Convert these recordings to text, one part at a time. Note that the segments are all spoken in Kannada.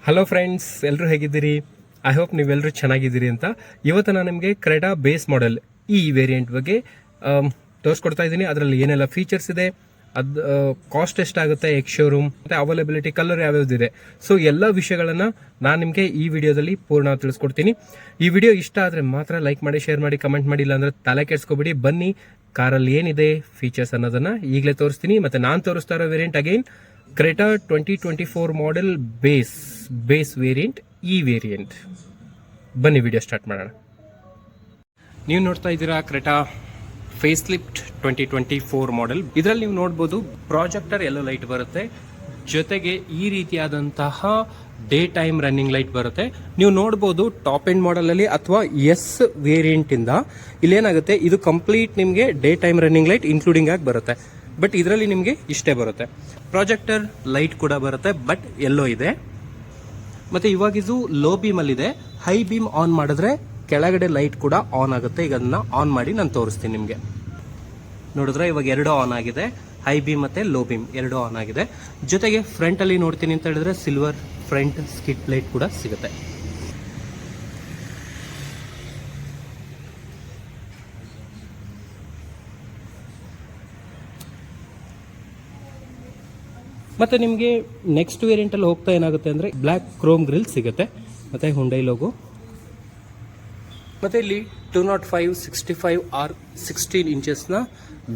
ಹಲೋ ಫ್ರೆಂಡ್ಸ್, ಎಲ್ಲರೂ ಹೇಗಿದ್ದೀರಿ? ಐ ಹೋಪ್ ನೀವೆಲ್ಲರೂ ಚೆನ್ನಾಗಿದ್ದೀರಿ ಅಂತ. ಇವತ್ತು ನಾನು ನಿಮಗೆ ಕ್ರೆಟಾ ಬೇಸ್ ಮಾಡೆಲ್ ಈ ವೇರಿಯಂಟ್ ಬಗ್ಗೆ ತೋರಿಸ್ಕೊಡ್ತಾ ಇದ್ದೀನಿ. ಅದರಲ್ಲಿ ಏನೆಲ್ಲ ಫೀಚರ್ಸ್ ಇದೆ, ಅದು ಕಾಸ್ಟ್ ಎಷ್ಟಾಗುತ್ತೆ, ಶೋರೂಮ್ ಮತ್ತು ಅವೈಲಬಿಲಿಟಿ, ಕಲರ್ ಯಾವ್ಯಾವ್ದಿದೆ, ಸೊ ಎಲ್ಲ ವಿಷಯಗಳನ್ನು ನಾನು ನಿಮಗೆ ಈ ವಿಡಿಯೋದಲ್ಲಿ ಪೂರ್ಣ ತಿಳಿಸ್ಕೊಡ್ತೀನಿ. ಈ ವಿಡಿಯೋ ಇಷ್ಟ ಆದರೆ ಮಾತ್ರ ಲೈಕ್ ಮಾಡಿ, ಶೇರ್ ಮಾಡಿ, ಕಮೆಂಟ್ ಮಾಡಿ, ಇಲ್ಲಾಂದರೆ ತಲೆ ಕೆಡಿಸ್ಕೊಬಿಡಿ. ಬನ್ನಿ, ಕಾರಲ್ಲಿ ಏನಿದೆ ಫೀಚರ್ಸ್ ಅನ್ನೋದನ್ನು ಈಗಲೇ ತೋರಿಸ್ತೀನಿ. ಮತ್ತು ನಾನು ತೋರಿಸ್ತಾ ಇರೋ variant again Creta 2024 model base variant, ಈ ವೇರಿಯಂಟ್. ಬನ್ನಿ ವಿಡಿಯೋ ಸ್ಟಾರ್ಟ್ ಮಾಡೋಣ. ನೀವು ನೋಡ್ತಾ ಇದ್ದೀರಾ ಕ್ರೆಟಾ ಫೇಸ್ ಲಿಫ್ಟ್ 2024 ಮಾಡೆಲ್. ಇದರಲ್ಲಿ ನೀವು ನೋಡ್ಬೋದು ಪ್ರಾಜೆಕ್ಟರ್ ಎಲ್ಲೋ ಲೈಟ್ ಬರುತ್ತೆ, ಜೊತೆಗೆ ಈ ರೀತಿಯಾದಂತಹ ಡೇ ಟೈಮ್ ರನ್ನಿಂಗ್ ಲೈಟ್ ಬರುತ್ತೆ. ನೀವು ನೋಡ್ಬೋದು ಟಾಪ್ ಎಂಡ್ ಮಾಡೆಲ್ ಅಲ್ಲಿ ಅಥವಾ ಎಸ್ ವೇರಿಯಂಟ್ ಇಂದ ಇಲ್ಲೇನಾಗುತ್ತೆ, ಇದು ಕಂಪ್ಲೀಟ್ ನಿಮಗೆ day time running light including ಆಗಿ ಬರುತ್ತೆ. ಬಟ್ ಇದರಲ್ಲಿ ನಿಮಗೆ ಇಷ್ಟೇ ಬರುತ್ತೆ. ಪ್ರಾಜೆಕ್ಟರ್ ಲೈಟ್ ಕೂಡ ಬರುತ್ತೆ, ಬಟ್ ಎಲ್ಲೋ ಇದೆ. ಮತ್ತೆ ಇವಾಗ ಇದು ಲೋ ಬೀಮ್ ಅಲ್ಲಿ ಇದೆ. ಹೈ ಬೀಮ್ ಆನ್ ಮಾಡಿದ್ರೆ ಕೆಳಗಡೆ ಲೈಟ್ ಕೂಡ ಆನ್ ಆಗುತ್ತೆ. ಈಗ ಅದನ್ನ ಆನ್ ಮಾಡಿ ನಾನು ತೋರಿಸ್ತೀನಿ ನಿಮಗೆ. ನೋಡಿದ್ರೆ ಇವಾಗ ಎರಡು ಆನ್ ಆಗಿದೆ, ಹೈ ಬೀಮ್ ಮತ್ತೆ ಲೋ ಬೀಮ್ ಎರಡು ಆನ್ ಆಗಿದೆ. ಜೊತೆಗೆ ಫ್ರಂಟ್ ಅಲ್ಲಿ ನೋಡ್ತೀನಿ ಅಂತ ಹೇಳಿದ್ರೆ ಸಿಲ್ವರ್ ಫ್ರಂಟ್ ಸ್ಕಿಡ್ ಲೈಟ್ ಕೂಡ ಸಿಗುತ್ತೆ. ಮತ್ತೆ ನಿಮಗೆ ನೆಕ್ಸ್ಟ್ ವೇರಿಯಂಟ್ ಅಲ್ಲಿ ಹೋಗ್ತಾ ಏನಾಗುತ್ತೆ ಅಂದ್ರೆ ಬ್ಲಾಕ್ ಕ್ರೋಮ್ ಗ್ರಿಲ್ ಸಿಗುತ್ತೆ, ಮತ್ತೆ ಹುಂಡೈ ಲೋಗೋ. ಮತ್ತೆ ಇಲ್ಲಿ 205 65 ಆರ್ 16 ಇಂಚಸ್ನ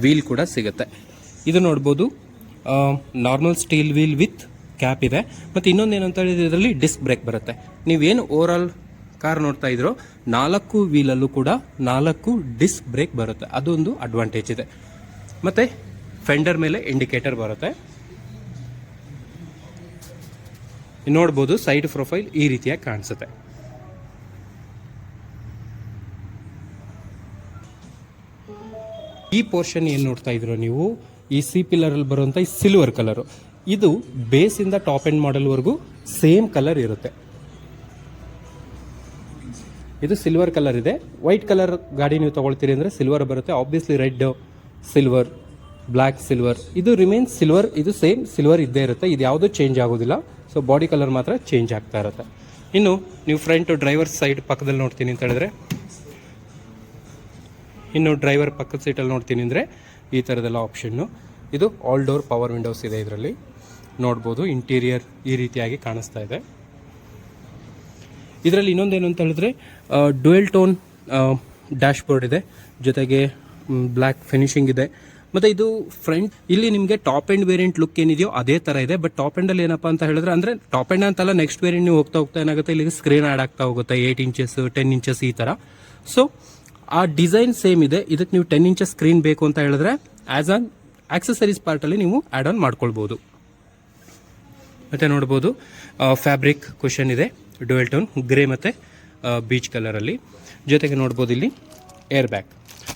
ವೀಲ್ ಕೂಡ ಸಿಗುತ್ತೆ. ಇದು ನೋಡ್ಬೋದು normal steel wheel with cap ಇದೆ. ಮತ್ತೆ ಇನ್ನೊಂದು ಏನಂತ ಹೇಳಿದ್ರೆ ಇದರಲ್ಲಿ ಡಿಸ್ಕ್ ಬ್ರೇಕ್ ಬರುತ್ತೆ. ನೀವೇನು ಓವರ್ ಆಲ್ ಕಾರ್ ನೋಡ್ತಾ ಇದ್ರೋ 4 ವೀಲಲ್ಲೂ ಕೂಡ 4 ಡಿಸ್ಕ್ ಬ್ರೇಕ್ ಬರುತ್ತೆ. ಅದೊಂದು ಅಡ್ವಾಂಟೇಜ್ ಇದೆ. ಮತ್ತೆ ಫೆಂಡರ್ ಮೇಲೆ ಇಂಡಿಕೇಟರ್ ಬರುತ್ತೆ. ನೋಡ್ಬೋದು ಸೈಡ್ ಪ್ರೊಫೈಲ್ ಈ ರೀತಿಯಾಗಿ ಕಾಣಿಸುತ್ತೆ. ಈ ಪೋರ್ಷನ್ ಏನ್ ನೋಡ್ತಾ ಇದ್ರು ನೀವು, ಈ ಸಿ ಪಿಲ್ಲರ್ ಅಲ್ಲಿ ಬರುವಂತ ಸಿಲ್ವರ್ ಕಲರ್, ಇದು ಬೇಸ್ ಇಂದ ಟಾಪ್ ಎಂಡ್ ಮಾಡೆಲ್ ವರೆಗೂ ಸೇಮ್ ಕಲರ್ ಇರುತ್ತೆ. ಇದು ಸಿಲ್ವರ್ ಕಲರ್ ಇದೆ. ವೈಟ್ ಕಲರ್ ಗಾಡಿ ನೀವು ತಗೊಳ್ತೀರಿ ಅಂದ್ರೆ ಸಿಲ್ವರ್ ಬರುತ್ತೆ. Obviously red, silver, black, silver, ಇದು ರಿಮೇನ್ಸ್ ಸಿಲ್ವರ್. ಇದು ಸೇಮ್ ಸಿಲ್ವರ್ ಇದ್ದೇ ಇರುತ್ತೆ. ಇದು ಯಾವುದೂ ಚೇಂಜ್ ಆಗೋದಿಲ್ಲ. ಸೊ ಬಾಡಿ ಕಲರ್ ಮಾತ್ರ ಚೇಂಜ್ ಆಗ್ತಾ ಇರುತ್ತೆ. ಇನ್ನು ನೀವು ಫ್ರಂಟ್ ಡ್ರೈವರ್ ಸೈಡ್ ಪಕ್ಕದಲ್ಲಿ ನೋಡ್ತೀನಿ ಅಂತ ಹೇಳಿದ್ರೆ, ಇನ್ನು ಡ್ರೈವರ್ ಪಕ್ಕದ ಸೀಟಲ್ಲಿ ನೋಡ್ತೀನಿ ಅಂದರೆ ಈ ಥರದೆಲ್ಲ ಆಪ್ಷನ್ನು. ಇದು ಆಲ್ ಡೋರ್ ಪವರ್ ವಿಂಡೋಸ್ ಇದೆ. ಇದರಲ್ಲಿ ನೋಡ್ಬೋದು ಇಂಟೀರಿಯರ್ ಈ ರೀತಿಯಾಗಿ ಕಾಣಿಸ್ತಾ ಇದೆ. ಇದರಲ್ಲಿ ಇನ್ನೊಂದೇನು ಅಂತ ಹೇಳಿದ್ರೆ ಡ್ಯುಯಲ್ ಟೋನ್ ಡ್ಯಾಶ್ ಬೋರ್ಡ್ ಇದೆ, ಜೊತೆಗೆ ಬ್ಲ್ಯಾಕ್ ಫಿನಿಶಿಂಗ್ ಇದೆ. ಮತ್ತೆ ಇದು ಫ್ರಂಟ್ ಇಲ್ಲಿ ನಿಮಗೆ ಟಾಪ್ ಎಂಡ್ ವೇರಿಯಂಟ್ ಲುಕ್ ಏನಿದೆಯೋ ಅದೇ ತರ ಇದೆ. ಬಟ್ ಟಾಪ್ ಎಂಡ್ ಅಲ್ಲಿ ಏನಪ್ಪಾ ಅಂತ ಹೇಳಿದ್ರೆ, ಅಂದ್ರೆ ಟಾಪ್ ಎಂಡ್ ಅಂತಲ್ಲ, ನೆಕ್ಸ್ಟ್ ವೇರಿಯಂಟ್ ನೀವು ಹೋಗ್ತಾ ಏನಾಗುತ್ತೆ, ಇಲ್ಲಿ ಸ್ಕ್ರೀನ್ ಆಡ್ ಆಗ್ತಾ ಹೋಗುತ್ತೆ. 8 ಇಂಚಸ್ 10 ಇಂಚಸ್ ಈ ತರ. ಸೊ ಆ ಡಿಸೈನ್ ಸೇಮ್ ಇದೆ. ಇದಕ್ಕೆ ನೀವು 10 ಇಂಚಸ್ ಸ್ಕ್ರೀನ್ ಬೇಕು ಅಂತ ಹೇಳಿದ್ರೆ ಆಸ್ ಅನ್ ಆಕ್ಸೆಸರೀಸ್ ಪಾರ್ಟ್ ಅಲ್ಲಿ ನೀವು ಆಡ್ ಆನ್ ಮಾಡ್ಕೊಳ್ಬಹುದು. ಮತ್ತೆ ನೋಡಬಹುದು ಫ್ಯಾಬ್ರಿಕ್ ಕುಷನ್ ಇದೆ, ಡ್ಯುಯಲ್ ಟೋನ್ ಗ್ರೇ ಮತ್ತೆ ಬೀಚ್ ಕಲರ್ ಅಲ್ಲಿ. ಜೊತೆಗೆ ನೋಡಬಹುದು ಇಲ್ಲಿ ಏರ್ ಬ್ಯಾಗ್.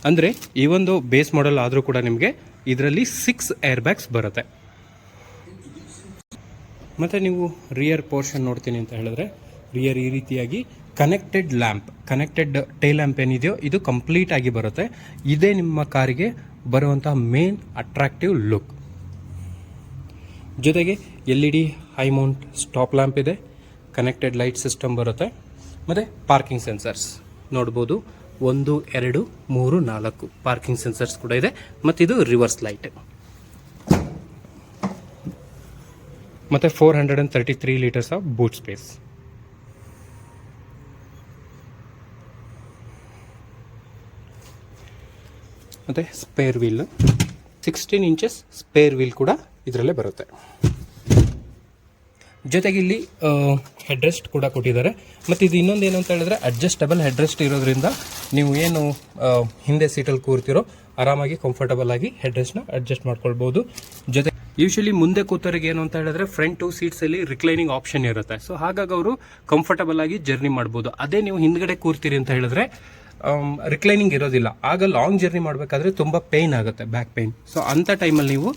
ಅಂದರೆ ಈ ಒಂದು ಬೇಸ್ ಮಾಡೆಲ್ ಆದರೂ ಕೂಡ ನಿಮಗೆ ಇದರಲ್ಲಿ 6 ಏರ್ ಬ್ಯಾಗ್ಸ್ ಬರುತ್ತೆ. ಮತ್ತು ನೀವು ರಿಯರ್ ಪೋರ್ಷನ್ ನೋಡ್ತೀನಿ ಅಂತ ಹೇಳಿದ್ರೆ, ರಿಯರ್ ಈ ರೀತಿಯಾಗಿ connected lamp, connected tail lamp ಏನಿದೆಯೋ ಇದು ಕಂಪ್ಲೀಟ್ ಆಗಿ ಬರುತ್ತೆ. ಇದೇ ನಿಮ್ಮ ಕಾರಿಗೆ ಬರುವಂತಹ ಮೇನ್ ಅಟ್ರಾಕ್ಟಿವ್ ಲುಕ್. ಜೊತೆಗೆ LED high mount stop lamp ಇದೆ, ಕನೆಕ್ಟೆಡ್ ಲೈಟ್ ಸಿಸ್ಟಮ್ ಬರುತ್ತೆ. ಮತ್ತು ಪಾರ್ಕಿಂಗ್ ಸೆನ್ಸರ್ಸ್ ನೋಡ್ಬೋದು, 1 2 3 4 ಪಾರ್ಕಿಂಗ್ ಸೆನ್ಸರ್ಸ್ ಕೂಡ ಇದೆ. ಮತ್ತು ಇದು ರಿವರ್ಸ್ ಲೈಟ್. ಮತ್ತೆ 433 ಲೀಟರ್ಸ್ ಆಫ್ ಬೂಟ್ ಸ್ಪೇಸ್. ಮತ್ತೆ spare wheel 16 inches spare wheel ಕೂಡ ಇದರಲ್ಲೇ ಬರುತ್ತೆ. ಜೊತೆಗೆ ಇಲ್ಲಿ ಹೆಡ್ ರೆಸ್ಟ್ ಕೂಡ ಕೊಟ್ಟಿದ್ದಾರೆ. ಮತ್ತು ಇದು ಇನ್ನೊಂದು ಏನು ಅಂತ ಹೇಳಿದ್ರೆ ಅಡ್ಜಸ್ಟಬಲ್ ಹೆಡ್ ರೆಸ್ಟ್ ಇರೋದ್ರಿಂದ ನೀವು ಏನು ಹಿಂದೆ ಸೀಟಲ್ಲಿ ಕೂರ್ತಿರೋ ಆರಾಮಾಗಿ ಕಂಫರ್ಟಬಲ್ ಆಗಿ ಹೆಡ್ ರೆಸ್ಟ್ನ ಅಡ್ಜಸ್ಟ್ ಮಾಡ್ಕೊಳ್ಬಹುದು. ಜೊತೆ ಯೂಶಲಿ ಮುಂದೆ ಕೂತವರಿಗೆ ಏನು ಅಂತ ಹೇಳಿದ್ರೆ ಫ್ರಂಟ್ 2 ಸೀಟ್ಸ್ ಅಲ್ಲಿ ರಿಕ್ಲೈನಿಂಗ್ ಆಪ್ಷನ್ ಇರುತ್ತೆ. ಸೊ ಹಾಗಾಗಿ ಅವರು ಕಂಫರ್ಟಬಲ್ ಆಗಿ ಜರ್ನಿ ಮಾಡ್ಬೋದು. ಅದೇ ನೀವು ಹಿಂದ್ಗಡೆ ಕೂರ್ತೀರಿ ಅಂತ ಹೇಳಿದ್ರೆ ರಿಕ್ಲೈನಿಂಗ್ ಇರೋದಿಲ್ಲ. ಆಗ ಲಾಂಗ್ ಜರ್ನಿ ಮಾಡಬೇಕಾದ್ರೆ ತುಂಬ ಪೇಯ್ನ್ ಆಗುತ್ತೆ, ಬ್ಯಾಕ್ ಪೇಯ್ನ್. ಸೊ ಅಂಥ ಟೈಮಲ್ಲಿ ನೀವು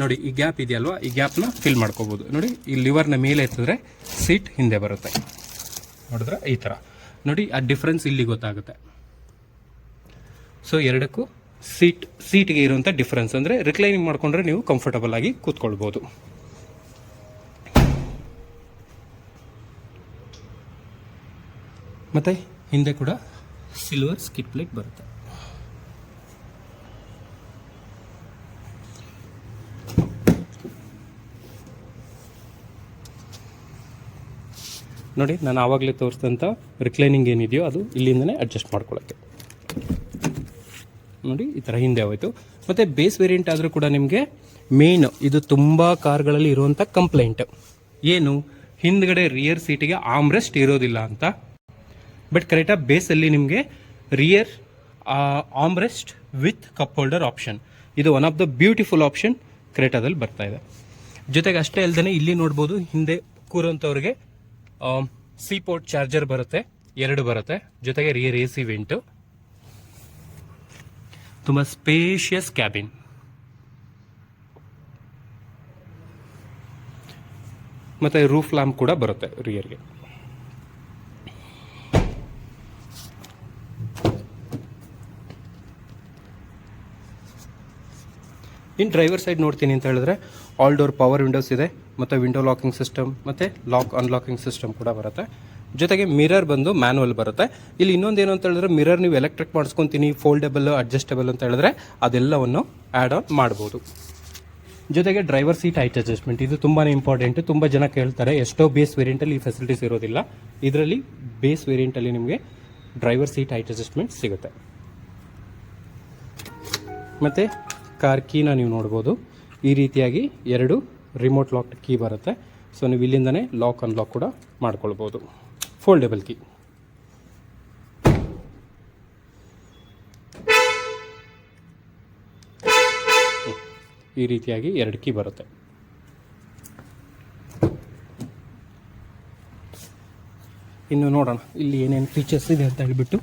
ನೋಡಿ ಈ ಗ್ಯಾಪ್ ಇದೆಯಲ್ವಾ, ಈ ಗ್ಯಾಪ್ನ ಫಿಲ್ ಮಾಡ್ಕೋಬಹುದು. ನೋಡಿ ಈ ಲಿವರ್ನ ಮೇಲೆ ಎತ್ತಿದ್ರೆ ಸೀಟ್ ಹಿಂದೆ ಬರುತ್ತೆ. ನೋಡಿದ್ರೆ ಈ ಥರ ನೋಡಿ, ಆ ಡಿಫ್ರೆನ್ಸ್ ಇಲ್ಲಿ ಗೊತ್ತಾಗುತ್ತೆ. ಸೊ ಎರಡಕ್ಕೂ ಸೀಟ್ಗೆ ಇರುವಂಥ ಡಿಫ್ರೆನ್ಸ್ ಅಂದರೆ ರಿಕ್ಲೈನಿಂಗ್ ಮಾಡಿಕೊಂಡ್ರೆ ನೀವು ಕಂಫರ್ಟಬಲ್ ಆಗಿ ಕೂತ್ಕೊಳ್ಬೋದು. ಮತ್ತು ಹಿಂದೆ ಕೂಡ ಸಿಲ್ವರ್ ಸ್ಕಿಪ್ ಲೈಟ್ ಬರುತ್ತೆ. ನೋಡಿ, ನಾನು ಆವಾಗಲೇ ತೋರಿಸಿದಂಥ ರಿಕ್ಲೈನಿಂಗ್ ಏನಿದೆಯೋ ಅದು ಇಲ್ಲಿಂದನೇ ಅಡ್ಜಸ್ಟ್ ಮಾಡ್ಕೊಳ್ಳೋಕ್ಕೆ. ನೋಡಿ, ಈ ಥರ ಹಿಂದೆ ಹೋಯಿತು. ಮತ್ತು ಬೇಸ್ ವೇರಿಯಂಟ್ ಆದರೂ ಕೂಡ ನಿಮಗೆ ಮೇನ್ ಇದು ತುಂಬ ಕಾರ್ಗಳಲ್ಲಿ ಇರುವಂಥ ಕಂಪ್ಲೇಂಟ್ ಏನು, ಹಿಂದ್ಗಡೆ ರಿಯರ್ ಸೀಟಿಗೆ ಆಮ್ರೆಸ್ಟ್ ಇರೋದಿಲ್ಲ ಅಂತ. ಬಟ್ ಕ್ರೆಟಾ ಬೇಸಲ್ಲಿ ನಿಮಗೆ rear armrest with cup holder option, ಇದು one of the beautiful option ಕ್ರೆಟಾದಲ್ಲಿ ಬರ್ತಾ ಇದೆ. ಜೊತೆಗೆ ಅಷ್ಟೇ ಅಲ್ಲದೆ ಇಲ್ಲಿ ನೋಡ್ಬೋದು, ಹಿಂದೆ ಕೂರುವಂಥವ್ರಿಗೆ ಸಿ ಪೋರ್ಟ್ ಚಾರ್ಜರ್ ಬರುತ್ತೆ, 2 ಬರುತ್ತೆ. ಜೊತೆಗೆ ರಿಯರ್ AC ವೆಂಟು, ತುಂಬ ಸ್ಪೇಷಿಯಸ್ ಕ್ಯಾಬಿನ್. ಮತ್ತೆ ರೂಫ್ ಲ್ಯಾಂಪ್ ಕೂಡ ಬರುತ್ತೆ ರಿಯರ್ಗೆ. ಇನ್ನು ಡ್ರೈವರ್ ಸೈಡ್ ನೋಡ್ತೀನಿ ಅಂತ ಹೇಳಿದ್ರೆ ಆಲ್ ಡೋರ್ ಪವರ್ ವಿಂಡೋಸ್ ಇದೆ, ಮತ್ತು ವಿಂಡೋ ಲಾಕಿಂಗ್ ಸಿಸ್ಟಮ್ ಮತ್ತು ಲಾಕ್ ಅನ್ಲಾಕಿಂಗ್ ಸಿಸ್ಟಮ್ ಕೂಡ ಬರುತ್ತೆ. ಜೊತೆಗೆ ಮಿರರ್ ಬಂದು ಮ್ಯಾನುವಲ್ ಬರುತ್ತೆ. ಇಲ್ಲಿ ಇನ್ನೊಂದೇನು ಅಂತ ಹೇಳಿದ್ರೆ ಮಿರರ್ ನೀವು ಎಲೆಕ್ಟ್ರಿಕ್ ಮಾಡಿಸ್ಕೊತೀನಿ, ಫೋಲ್ಡಬಲ್, ಅಡ್ಜಸ್ಟಬಲ್ ಅಂತ ಹೇಳಿದ್ರೆ ಅದೆಲ್ಲವನ್ನು ಆ್ಯಡ್ ಆನ್ ಮಾಡ್ಬೋದು. ಜೊತೆಗೆ ಡ್ರೈವರ್ ಸೀಟ್ ಹೈಟ್ ಅಡ್ಜಸ್ಟ್ಮೆಂಟ್, ಇದು ತುಂಬಾ ಇಂಪಾರ್ಟೆಂಟ್. ತುಂಬ ಜನ ಕೇಳ್ತಾರೆ, ಎಷ್ಟೋ ಬೇಸ್ ವೇರಿಯಂಟಲ್ಲಿ ಈ ಫೆಸಿಲಿಟೀಸ್ ಇರೋದಿಲ್ಲ. ಇದರಲ್ಲಿ ಬೇಸ್ ವೇರಿಯಂಟಲ್ಲಿ ನಿಮಗೆ ಡ್ರೈವರ್ ಸೀಟ್ ಹೈಟ್ ಅಡ್ಜಸ್ಟ್ಮೆಂಟ್ ಸಿಗುತ್ತೆ. ಮತ್ತು ಕಾರ್ ಕೀನ ನೀವು ನೋಡ್ಬೋದು, ಈ ರೀತಿಯಾಗಿ 2 ರಿಮೋಟ್ ಲಾಕ್ ಕೀ ಬರುತ್ತೆ. ಸೊ ನೀವು ಇಲ್ಲಿಂದನೇ ಲಾಕ್ ಅನ್ಲಾಕ್ ಕೂಡ ಮಾಡ್ಕೊಳ್ಬೋದು. Foldable key. ಈ ರೀತಿಯಾಗಿ 2 ಕೀ ಬರುತ್ತೆ. ಇನ್ನು ನೋಡೋಣ ಇಲ್ಲಿ ಏನೇನು ಫೀಚರ್ಸ್ ಇದೆ ಅಂತ ಹೇಳಿಬಿಟ್ಟು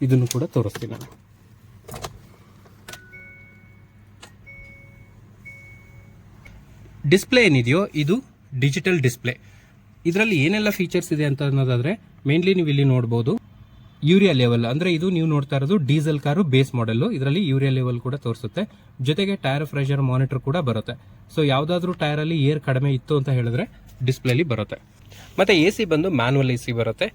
ಇದನ್ನು ಕೂಡ ತೋರಿಸ್ತೀನಿ ನಾನು. ಡಿಸ್ಪ್ಲೇ ಏನಿದೆಯೋ ಇದು ಡಿಜಿಟಲ್ ಡಿಸ್ಪ್ಲೇ. ಇದರಲ್ಲಿ ಏನೆಲ್ಲ ಫೀಚರ್ಸ್ ಇದೆ ಅಂತ ಅನ್ನೋದಾದರೆ ಮೇನ್ಲಿ ನೀವು ಇಲ್ಲಿ ನೋಡ್ಬೋದು ಯೂರಿಯಾ ಲೆವೆಲ್, ಅಂದರೆ ಇದು ನೀವು ನೋಡ್ತಾ ಇರೋದು ಡೀಸೆಲ್ ಕಾರು ಬೇಸ್ ಮಾಡೆಲ್ಲು. ಇದರಲ್ಲಿ ಯೂರಿಯಾ ಲೆವೆಲ್ ಕೂಡ ತೋರಿಸುತ್ತೆ. ಜೊತೆಗೆ ಟೈರ್ ಪ್ರೆಷರ್ ಮಾನಿಟರ್ ಕೂಡ ಬರುತ್ತೆ. ಸೊ ಯಾವುದಾದ್ರೂ ಟೈರಲ್ಲಿ ಏರ್ ಕಡಿಮೆ ಇತ್ತು ಅಂತ ಹೇಳಿದ್ರೆ ಡಿಸ್ಪ್ಲೇಲಿ ಬರುತ್ತೆ. ಮತ್ತು AC ಬಂದು ಮ್ಯಾನುವಲ್ AC ಬರುತ್ತೆ.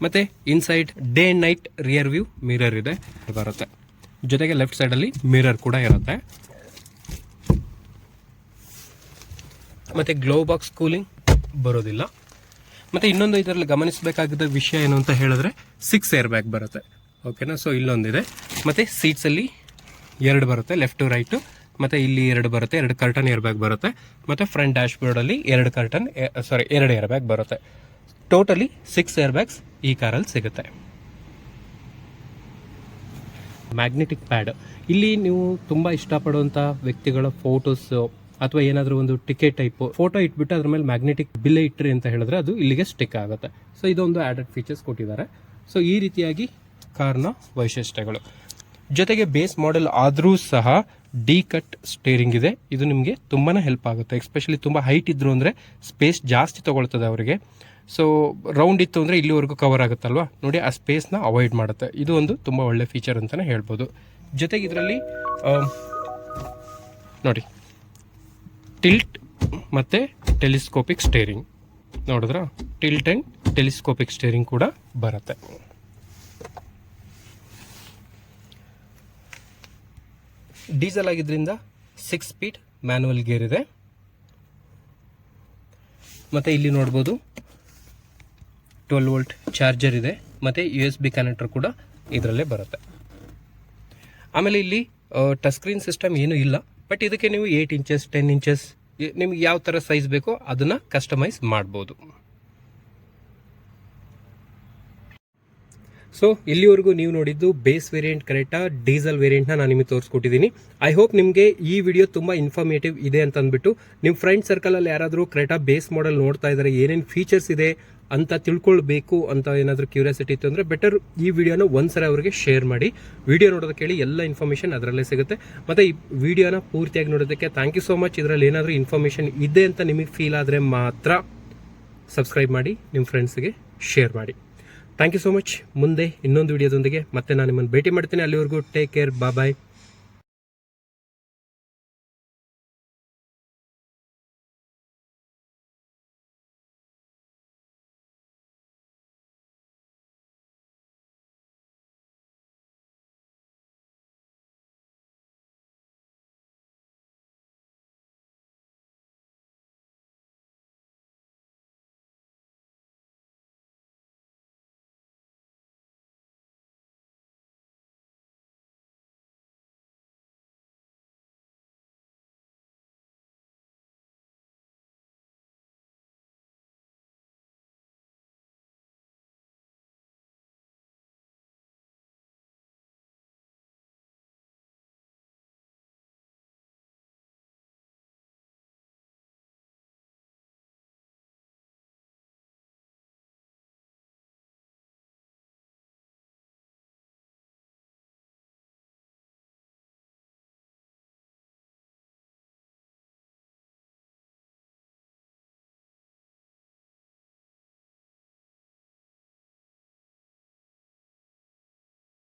ಮತ್ತು inside day and night rear view mirror ಇದೆ ಬರುತ್ತೆ. ಜೊತೆಗೆ ಲೆಫ್ಟ್ ಸೈಡಲ್ಲಿ ಮಿರರ್ ಕೂಡ ಇರುತ್ತೆ. ಮತ್ತು ಗ್ಲೋ ಬಾಕ್ಸ್ ಕೂಲಿಂಗ್ ಬರೋದಿಲ್ಲ. ಮತ್ತು ಇನ್ನೊಂದು ಇದರಲ್ಲಿ ಗಮನಿಸಬೇಕಾಗಿದ್ದ ವಿಷಯ ಏನು ಅಂತ ಹೇಳಿದ್ರೆ 6 ಏರ್ ಬ್ಯಾಗ್ ಬರುತ್ತೆ. ಓಕೆನಾ. ಸೊ ಇಲ್ಲೊಂದಿದೆ. ಮತ್ತು ಸೀಟ್ಸಲ್ಲಿ 2 ಬರುತ್ತೆ, ಲೆಫ್ಟು ರೈಟು. ಮತ್ತು ಇಲ್ಲಿ 2 ಬರುತ್ತೆ, 2 ಕರ್ಟನ್ ಏರ್ ಬ್ಯಾಗ್ ಬರುತ್ತೆ. ಮತ್ತು ಫ್ರಂಟ್ ಡ್ಯಾಶ್ ಬೋರ್ಡಲ್ಲಿ 2 ಏರ್ ಬ್ಯಾಗ್ ಬರುತ್ತೆ. ಟೋಟಲಿ 6 ಏರ್ ಬ್ಯಾಗ್ಸ್ ಈ ಕಾರಲ್ಲಿ ಸಿಗುತ್ತೆ. ಮ್ಯಾಗ್ನೆಟಿಕ್ ಪ್ಯಾಡ್, ಇಲ್ಲಿ ನೀವು ತುಂಬ ಇಷ್ಟಪಡುವಂಥ ವ್ಯಕ್ತಿಗಳ ಫೋಟೋಸು ಅಥವಾ ಏನಾದರೂ ಒಂದು ಟಿಕೆಟ್ ಟೈಪ್ ಫೋಟೋ ಇಟ್ಬಿಟ್ಟು ಅದ್ರ ಮೇಲೆ ಮ್ಯಾಗ್ನೆಟಿಕ್ ಬಿಲ್ ಇಟ್ರಿ ಅಂತ ಹೇಳಿದ್ರೆ ಅದು ಇಲ್ಲಿಗೆ ಸ್ಟಿಕ್ ಆಗುತ್ತೆ. ಸೊ ಇದೊಂದು ಆ್ಯಡೆಡ್ ಫೀಚರ್ಸ್ ಕೊಟ್ಟಿದ್ದಾರೆ. ಸೊ ಈ ರೀತಿಯಾಗಿ ಕಾರ್ನ ವೈಶಿಷ್ಟ್ಯಗಳು. ಜೊತೆಗೆ ಬೇಸ್ ಮಾಡೆಲ್ ಆದರೂ ಸಹ ಡಿ ಕಟ್ ಸ್ಟೇರಿಂಗ್ ಇದೆ. ಇದು ನಿಮಗೆ ತುಂಬಾ ಹೆಲ್ಪ್ ಆಗುತ್ತೆ. ಎಸ್ಪೆಷಲಿ ತುಂಬ ಹೈಟ್ ಇದ್ರು ಅಂದರೆ ಸ್ಪೇಸ್ ಜಾಸ್ತಿ ತೊಗೊಳ್ತದೆ ಅವರಿಗೆ. ಸೊ ರೌಂಡ್ ಇತ್ತು ಅಂದರೆ ಇಲ್ಲಿವರೆಗೂ ಕವರ್ ಆಗುತ್ತಲ್ವಾ, ನೋಡಿ ಆ ಸ್ಪೇಸ್ನ ಅವಾಯ್ಡ್ ಮಾಡುತ್ತೆ. ಇದು ಒಂದು ತುಂಬ ಒಳ್ಳೆ ಫೀಚರ್ ಅಂತಲೇ ಹೇಳ್ಬೋದು. ಜೊತೆಗೆ ಇದರಲ್ಲಿ ನೋಡಿ ಟಿಲ್ಟ್ ಮತ್ತು ಟೆಲಿಸ್ಕೋಪಿಕ್ ಸ್ಟೇರಿಂಗ್ ನೋಡಿದ್ರ, ಟಿಲ್ಟ್ ಆ್ಯಂಡ್ ಟೆಲಿಸ್ಕೋಪಿಕ್ ಸ್ಟೇರಿಂಗ್ ಕೂಡ ಬರುತ್ತೆ. ಡೀಸೆಲ್ ಆಗಿದ್ದರಿಂದ 6 ಸ್ಪೀಡ್ ಮ್ಯಾನುವಲ್ ಗೇರ್ ಇದೆ. ಮತ್ತು ಇಲ್ಲಿ ನೋಡ್ಬೋದು 12 ವೋಲ್ಟ್ ಚಾರ್ಜರ್ ಇದೆ. ಮತ್ತು USB ಕನೆಕ್ಟರ್ ಕೂಡ ಇದರಲ್ಲೇ ಬರುತ್ತೆ. ಆಮೇಲೆ ಇಲ್ಲಿ ಟಚ್ ಸ್ಕ್ರೀನ್ ಸಿಸ್ಟಮ್ ಏನೂ ಇಲ್ಲ. ಬಟ್ ಇದಕ್ಕೆ ನೀವು 8 ಇಂಚಸ್ 10 ಇಂಚಸ್ ನಿಮ್ಗೆ ಯಾವ ಥರ ಸೈಜ್ ಬೇಕೋ ಅದನ್ನು ಕಸ್ಟಮೈಸ್ ಮಾಡ್ಬೋದು. ಸೊ ಇಲ್ಲಿವರೆಗೂ ನೀವು ನೋಡಿದ್ದು ಬೇಸ್ ವೇರಿಯಂಟ್ ಕ್ರೆಟಾ ಡೀಸೆಲ್ ವೇರಿಯಂಟ್ನ ನಾನು ನಿಮಗೆ ತೋರಿಸ್ಕೊಟ್ಟಿದ್ದೀನಿ. ಐ ಹೋಪ್ ನಿಮಗೆ ಈ ವಿಡಿಯೋ ತುಂಬ ಇನ್ಫಾರ್ಮೇಟಿವ್ ಇದೆ ಅಂತ ಅಂದ್ಬಿಟ್ಟು ನಿಮ್ಮ ಫ್ರೆಂಡ್ ಸರ್ಕಲಲ್ಲಿ ಯಾರಾದರೂ ಕ್ರೆಟಾ ಬೇಸ್ ಮಾಡೆಲ್ ನೋಡ್ತಾ ಇದ್ದಾರೆ, ಏನೇನು ಫೀಚರ್ಸ್ ಇದೆ ಅಂತ ತಿಳ್ಕೊಳ್ಬೇಕು ಅಂತ ಏನಾದರೂ ಕ್ಯೂರಿಯಾಸಿಟಿ ಇತ್ತು ಅಂದರೆ ಬೆಟರ್ ಈ ವಿಡಿಯೋನ ಒಂದ್ಸರಿ ಅವರಿಗೆ ಶೇರ್ ಮಾಡಿ. ವಿಡಿಯೋ ನೋಡೋದಕ್ಕೆ ಹೇಳಿ, ಎಲ್ಲ ಇನ್ಫಾರ್ಮೇಷನ್ ಅದರಲ್ಲೇ ಸಿಗುತ್ತೆ. ಮತ್ತು ಈ ವಿಡಿಯೋನ ಪೂರ್ತಿಯಾಗಿ ನೋಡೋದಕ್ಕೆ ಥ್ಯಾಂಕ್ ಯು ಸೋ ಮಚ್. ಇದರಲ್ಲಿ ಏನಾದರೂ ಇನ್ಫಾರ್ಮೇಷನ್ ಇದೆ ಅಂತ ನಿಮಗೆ ಫೀಲ್ ಆದರೆ ಮಾತ್ರ ಸಬ್ಸ್ಕ್ರೈಬ್ ಮಾಡಿ, ನಿಮ್ಮ ಫ್ರೆಂಡ್ಸ್ಗೆ ಶೇರ್ ಮಾಡಿ. Thank you so much. ಮುಂದೆ ಇನ್ನೊಂದು ವಿಡಿಯೋದೊಂದಿಗೆ ಮತ್ತೆ ನಾನು ನಿಮ್ಮನ್ನು ಭೇಟಿ ಮಾಡ್ತೀನಿ. ಅಲ್ಲಿವರೆಗೂ ಟೇಕ್ ಕೇರ್, ಬಾಯ್.